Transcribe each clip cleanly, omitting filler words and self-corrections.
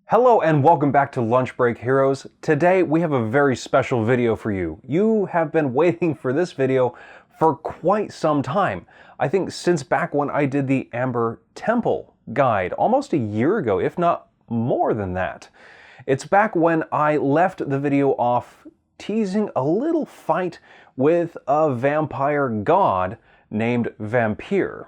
Hello and welcome back to Lunch Break Heroes. Today we have a very special video for you. You have been waiting for this video for quite some time. I think since back when I did the Amber Temple guide, almost a year ago, if not more than that. It's back when I left the video off teasing a little fight with a vampire god named Vampyr.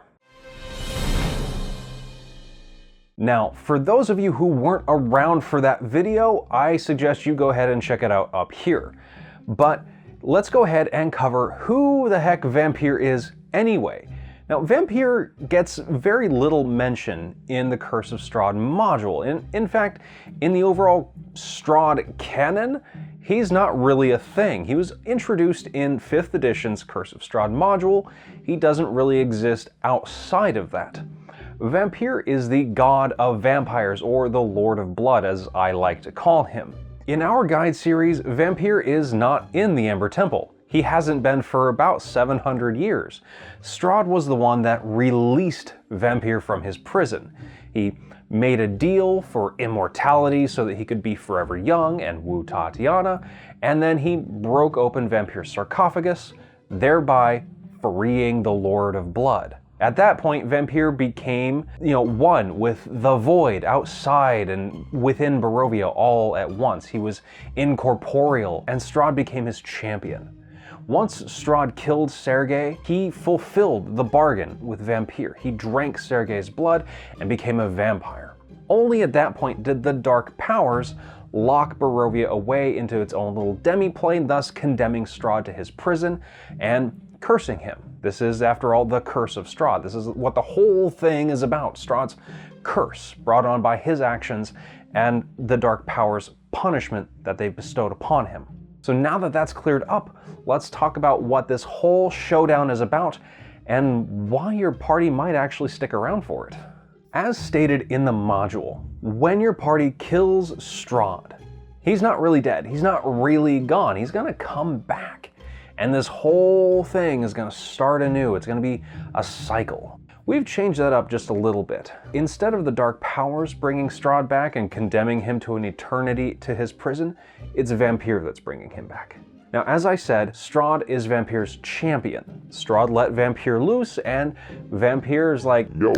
Now, for those of you who weren't around for that video, I suggest you go ahead and check it out up here. But let's go ahead and cover who the heck Vampyr is anyway. Now, Vampyr gets very little mention in the Curse of Strahd module. In fact, in the overall Strahd canon, he's not really a thing. He was introduced in 5th edition's Curse of Strahd module. He doesn't really exist outside of that. Vampyr is the god of vampires, or the Lord of Blood, as I like to call him. In our guide series, Vampyr is not in the Amber Temple. He hasn't been for about 700 years. Strahd was the one that released Vampyr from his prison. He made a deal for immortality so that he could be forever young and woo Tatiana, and then he broke open Vampyr's sarcophagus, thereby freeing the Lord of Blood. At that point, Vampyr became, one with the void outside and within Barovia all at once. He was incorporeal, and Strahd became his champion. Once Strahd killed Sergei, he fulfilled the bargain with Vampyr. He drank Sergei's blood and became a vampire. Only at that point did the dark powers lock Barovia away into its own little demi-plane, thus condemning Strahd to his prison and cursing him. This is, after all, the Curse of Strahd. This is what the whole thing is about. Strahd's curse brought on by his actions and the dark powers' punishment that they bestowed upon him. So now that that's cleared up, let's talk about what this whole showdown is about and why your party might actually stick around for it. As stated in the module, when your party kills Strahd, he's not really dead. He's not really gone. He's gonna come back. And this whole thing is going to start anew. It's going to be a cycle. We've changed that up just a little bit. Instead of the dark powers bringing Strahd back and condemning him to an eternity to his prison, it's Vampyr that's bringing him back. Now, as I said, Strahd is Vampyr's champion. Strahd let Vampyr loose, and Vampyr is like, "Yo,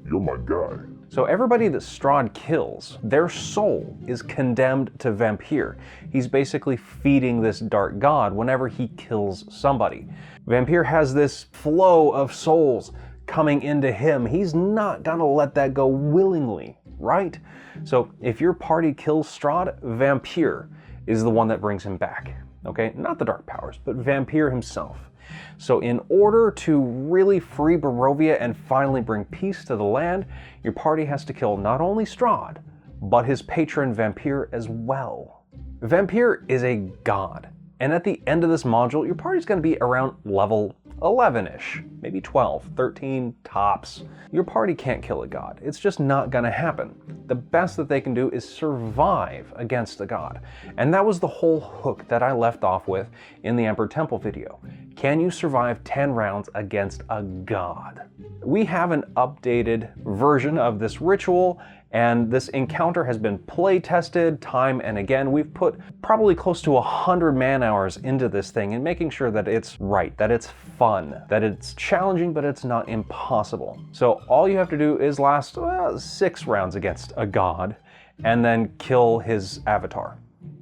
you're my guy." So everybody that Strahd kills, their soul is condemned to Vampyr. He's basically feeding this dark god whenever he kills somebody. Vampyr has this flow of souls coming into him. He's not gonna let that go willingly, right? So if your party kills Strahd, Vampyr is the one that brings him back. Okay, not the dark powers, but Vampyr himself. So in order to really free Barovia and finally bring peace to the land, your party has to kill not only Strahd, but his patron Vampyr as well. Vampyr is a god, and at the end of this module, your party's going to be around level 11-ish, maybe 12, 13 tops. Your party can't kill a god. It's just not going to happen. The best that they can do is survive against a god. And that was the whole hook that I left off with in the Amber Temple video. Can you survive 10 rounds against a god? We have an updated version of this ritual, and this encounter has been play tested time and again. We've put probably close to 100 man hours into this thing and making sure that it's right, that it's fun, that it's challenging, but it's not impossible. So all you have to do is last 6 rounds against a god and then kill his avatar.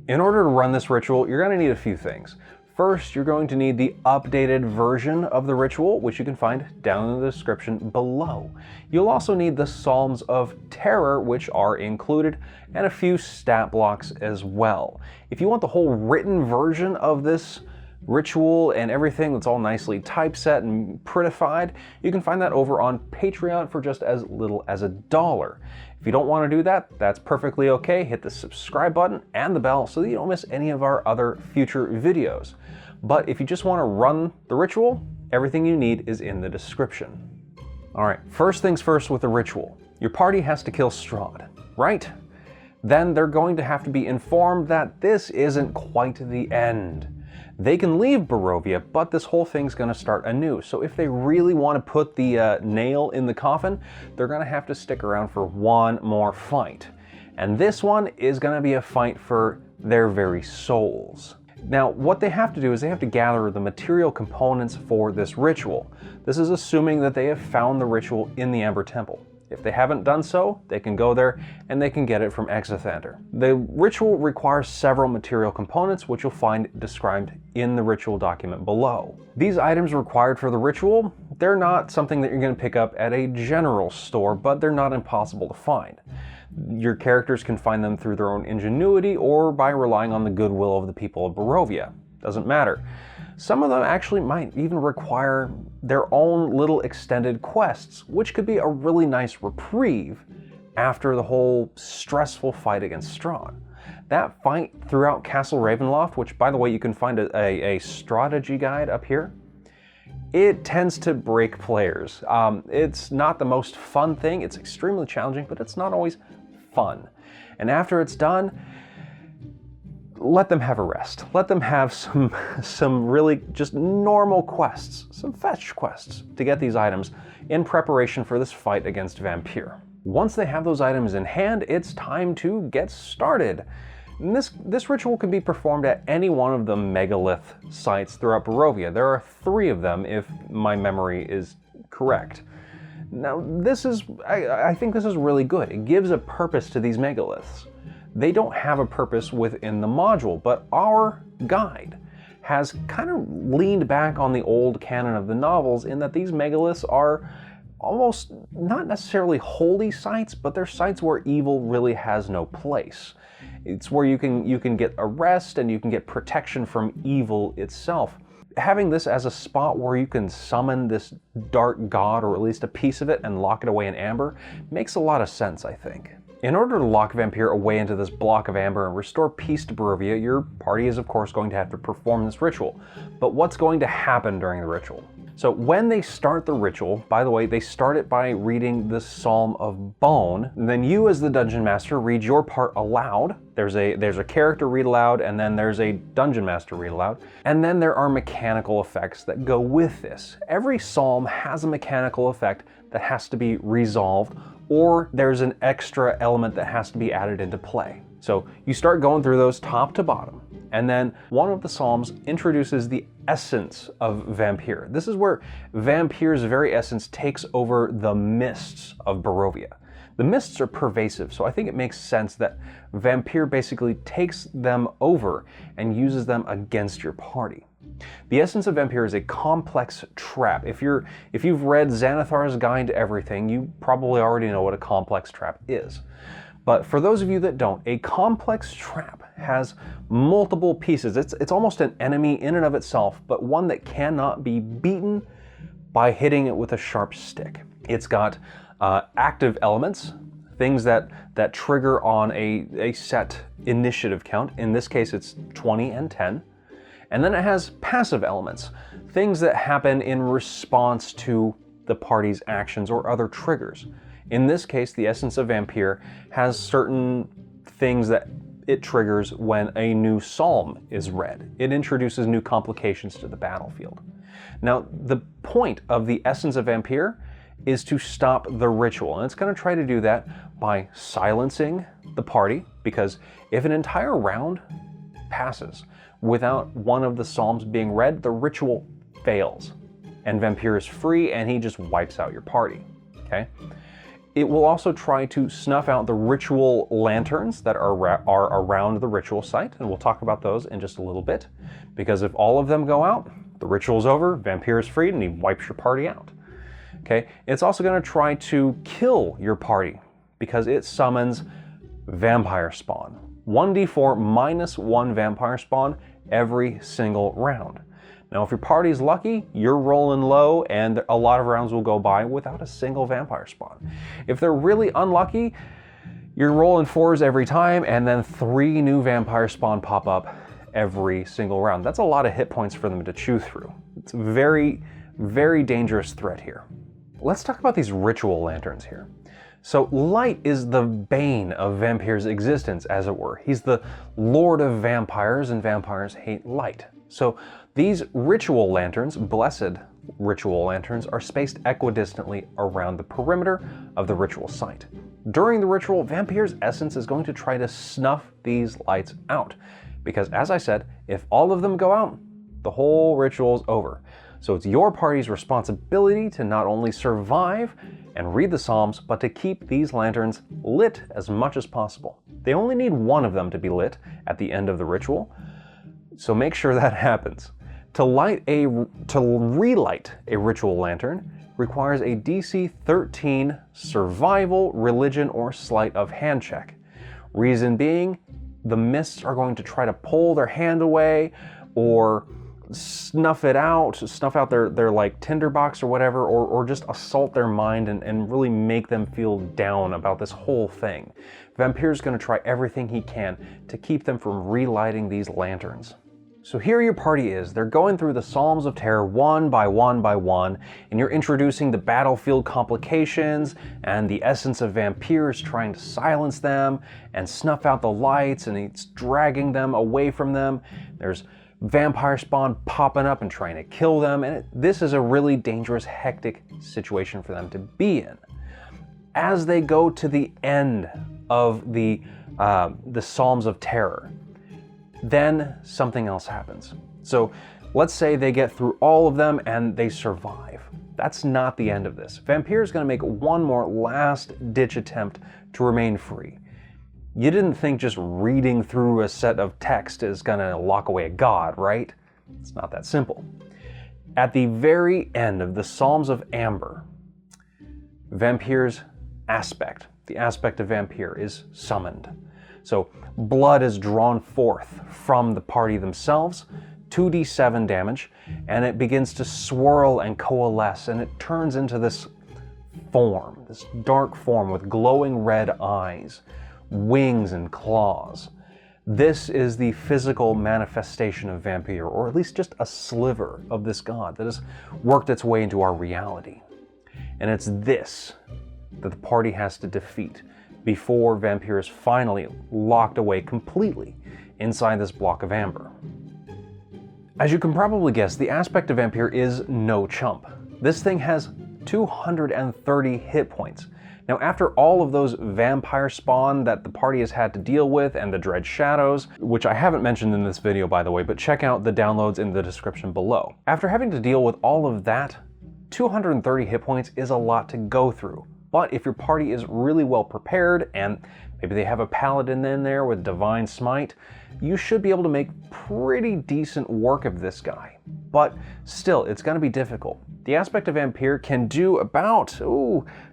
In order to run this ritual, you're going to need a few things. First, you're going to need the updated version of the ritual, which you can find down in the description below. You'll also need the Psalms of Terror, which are included, and a few stat blocks as well. If you want the whole written version of this ritual and everything that's all nicely typeset and prettified, you can find that over on Patreon for just as little as $1. If you don't want to do that, that's perfectly okay. Hit the subscribe button and the bell so that you don't miss any of our other future videos. But if you just want to run the ritual, everything you need is in the description. All right, first things first with the ritual. Your party has to kill Strahd, right? Then they're going to have to be informed that this isn't quite the end. They can leave Barovia, but this whole thing's going to start anew. So if they really want to put the nail in the coffin, they're going to have to stick around for one more fight. And this one is going to be a fight for their very souls. Now, what they have to do is they have to gather the material components for this ritual. This is assuming that they have found the ritual in the Amber Temple. If they haven't done so, they can go there and they can get it from Exothander. The ritual requires several material components, which you'll find described in the ritual document below. These items required for the ritual, they're not something that you're going to pick up at a general store, but they're not impossible to find. Your characters can find them through their own ingenuity or by relying on the goodwill of the people of Barovia. Doesn't matter. Some of them actually might even require their own little extended quests, which could be a really nice reprieve after the whole stressful fight against Strahd. That fight throughout Castle Ravenloft, which by the way you can find a strategy guide up here, it tends to break players. It's not the most fun thing, it's extremely challenging, but it's not always fun. And after it's done, let them have a rest. Let them have some really just normal quests, some fetch quests to get these items in preparation for this fight against Vampyr. Once they have those items in hand, it's time to get started. And this ritual can be performed at any one of the megalith sites throughout Barovia. There are 3 of them if my memory is correct. Now I think this is really good. It gives a purpose to these megaliths. They don't have a purpose within the module, but our guide has kind of leaned back on the old canon of the novels in that these megaliths are almost not necessarily holy sites, but they're sites where evil really has no place. It's where you can get a rest and you can get protection from evil itself. Having this as a spot where you can summon this dark god, or at least a piece of it, and lock it away in amber makes a lot of sense, I think. In order to lock Vampyr away into this block of amber and restore peace to Barovia, your party is of course going to have to perform this ritual. But what's going to happen during the ritual? So when they start the ritual, by the way, they start it by reading the Psalm of Bone. And then you as the Dungeon Master read your part aloud. There's a character read aloud, and then there's a Dungeon Master read aloud. And then there are mechanical effects that go with this. Every psalm has a mechanical effect that has to be resolved, or there's an extra element that has to be added into play. So you start going through those top to bottom, and then one of the psalms introduces the essence of Vampyr. This is where Vampyr's very essence takes over the mists of Barovia. The mists are pervasive, so I think it makes sense that Vampyr basically takes them over and uses them against your party. The essence of Vampyr is a complex trap. If you've read Xanathar's Guide to Everything, you probably already know what a complex trap is. But for those of you that don't, a complex trap has multiple pieces. It's almost an enemy in and of itself, but one that cannot be beaten by hitting it with a sharp stick. It's got active elements, things that trigger on a set initiative count. In this case, it's 20 and 10. And then it has passive elements, things that happen in response to the party's actions or other triggers. In this case, the essence of Vampyr has certain things that it triggers when a new psalm is read. It introduces new complications to the battlefield. Now, the point of the essence of Vampyr is to stop the ritual, and it's going to try to do that by silencing the party, because if an entire round passes without one of the psalms being read, the ritual fails, and Vampyr is free and he just wipes out your party, okay? It will also try to snuff out the ritual lanterns that are around the ritual site, and we'll talk about those in just a little bit, because if all of them go out, the ritual's over, Vampyr is freed, and he wipes your party out. Okay? It's also going to try to kill your party, because it summons vampire spawn. 1d4 minus 1 vampire spawn every single round. Now, if your party's lucky, you're rolling low and a lot of rounds will go by without a single vampire spawn. If they're really unlucky, you're rolling 4s every time and then 3 new vampire spawn pop up every single round. That's a lot of hit points for them to chew through. It's a very, very dangerous threat here. Let's talk about these ritual lanterns here. So light is the bane of Vampyr's existence, as it were. He's the lord of vampires, and vampires hate light. So these ritual lanterns, blessed ritual lanterns are spaced equidistantly around the perimeter of the ritual site. During the ritual, Vampyr's essence is going to try to snuff these lights out, because as I said, if all of them go out, the whole ritual's over. So it's your party's responsibility to not only survive and read the Psalms, but to keep these lanterns lit as much as possible. They only need one of them to be lit at the end of the ritual, so make sure that happens. To relight a ritual lantern requires a DC 13 survival, religion, or sleight of hand check. Reason being, the mists are going to try to pull their hand away or snuff out their like tinderbox or whatever, or just assault their mind and really make them feel down about this whole thing. Vampyr's going to try everything he can to keep them from relighting these lanterns. So here your party is. They're going through the Psalms of Terror one by one by one, and you're introducing the battlefield complications and the essence of vampires trying to silence them and snuff out the lights, and it's dragging them away from them. There's vampire spawn popping up and trying to kill them, and this is a really dangerous, hectic situation for them to be in. As they go to the end of the Psalms of Terror, then something else happens. So let's say they get through all of them and they survive. That's not the end of this. Vampyr is going to make one more last-ditch attempt to remain free. You didn't think just reading through a set of text is going to lock away a god, right? It's not that simple. At the very end of the Psalms of Amber, Vampyr's aspect, the aspect of Vampyr, is summoned. So blood is drawn forth from the party themselves, 2d7 damage, and it begins to swirl and coalesce, and it turns into this form, this dark form with glowing red eyes, wings and claws. This is the physical manifestation of Vampyr, or at least just a sliver of this god that has worked its way into our reality. And it's this that the party has to defeat before Vampyr is finally locked away completely inside this block of amber. As you can probably guess, the aspect of Vampyr is no chump. This thing has 230 hit points. Now, after all of those vampire spawn that the party has had to deal with and the Dread Shadows, which I haven't mentioned in this video by the way, but check out the downloads in the description below. After having to deal with all of that, 230 hit points is a lot to go through. But if your party is really well prepared, and maybe they have a paladin in there with Divine Smite, you should be able to make pretty decent work of this guy. But still, it's going to be difficult. The aspect of Vampyr can do about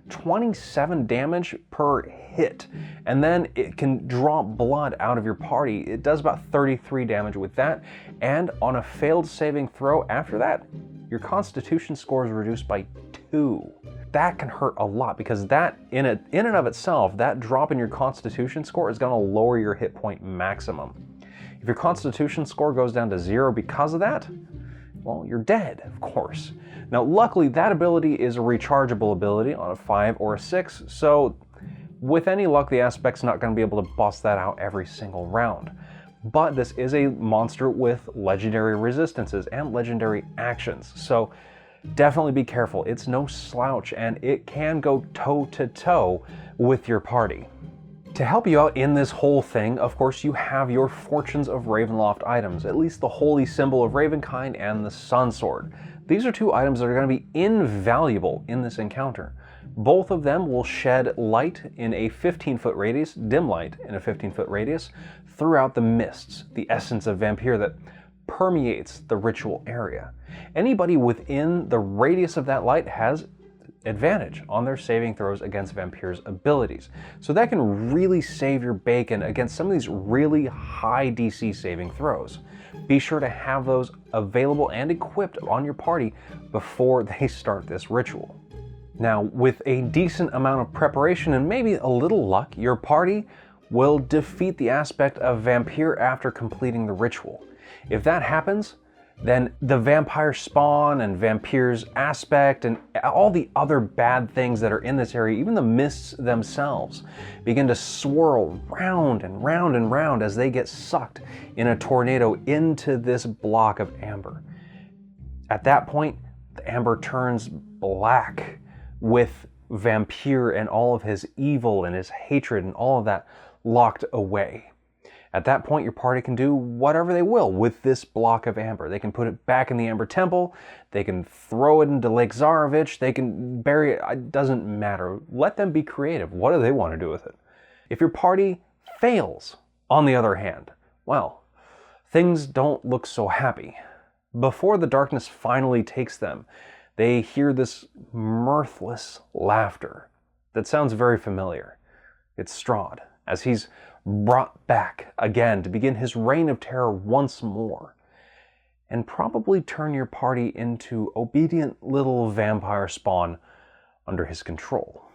27 damage per hit, and then it can draw blood out of your party. It does about 33 damage with that, and on a failed saving throw after that, your Constitution score is reduced by 2. That can hurt a lot, because that, in and of itself, that drop in your Constitution score is going to lower your hit point maximum. If your Constitution score goes down to 0 because of that, well, you're dead, of course. Now, luckily, that ability is a rechargeable ability on a 5 or a 6, so with any luck, the aspect's not going to be able to bust that out every single round. But this is a monster with legendary resistances and legendary actions, so definitely be careful. It's no slouch, and it can go toe-to-toe with your party. To help you out in this whole thing, of course, you have your Fortunes of Ravenloft items, at least the Holy Symbol of Ravenkind and the Sun Sword. These are two items that are going to be invaluable in this encounter. Both of them will shed light in a 15-foot radius, dim light in a 15-foot radius, throughout the mists, the essence of Vampyr that permeates the ritual area. Anybody within the radius of that light has advantage on their saving throws against Vampyr's abilities. So that can really save your bacon against some of these really high DC saving throws. Be sure to have those available and equipped on your party before they start this ritual. Now, with a decent amount of preparation and maybe a little luck, your party will defeat the aspect of Vampyr after completing the ritual. If that happens, then the vampire spawn and Vampyr's aspect and all the other bad things that are in this area, even the mists themselves, begin to swirl round and round and round as they get sucked in a tornado into this block of amber. At that point, the amber turns black with Vampyr and all of his evil and his hatred and all of that locked away. At that point, your party can do whatever they will with this block of amber. They can put it back in the Amber Temple, they can throw it into Lake Zarovich, they can bury it, it doesn't matter. Let them be creative. What do they want to do with it? If your party fails, on the other hand, well, things don't look so happy. Before the darkness finally takes them, they hear this mirthless laughter that sounds very familiar. It's Strahd, as he's brought back again to begin his reign of terror once more, and probably turn your party into obedient little vampire spawn under his control.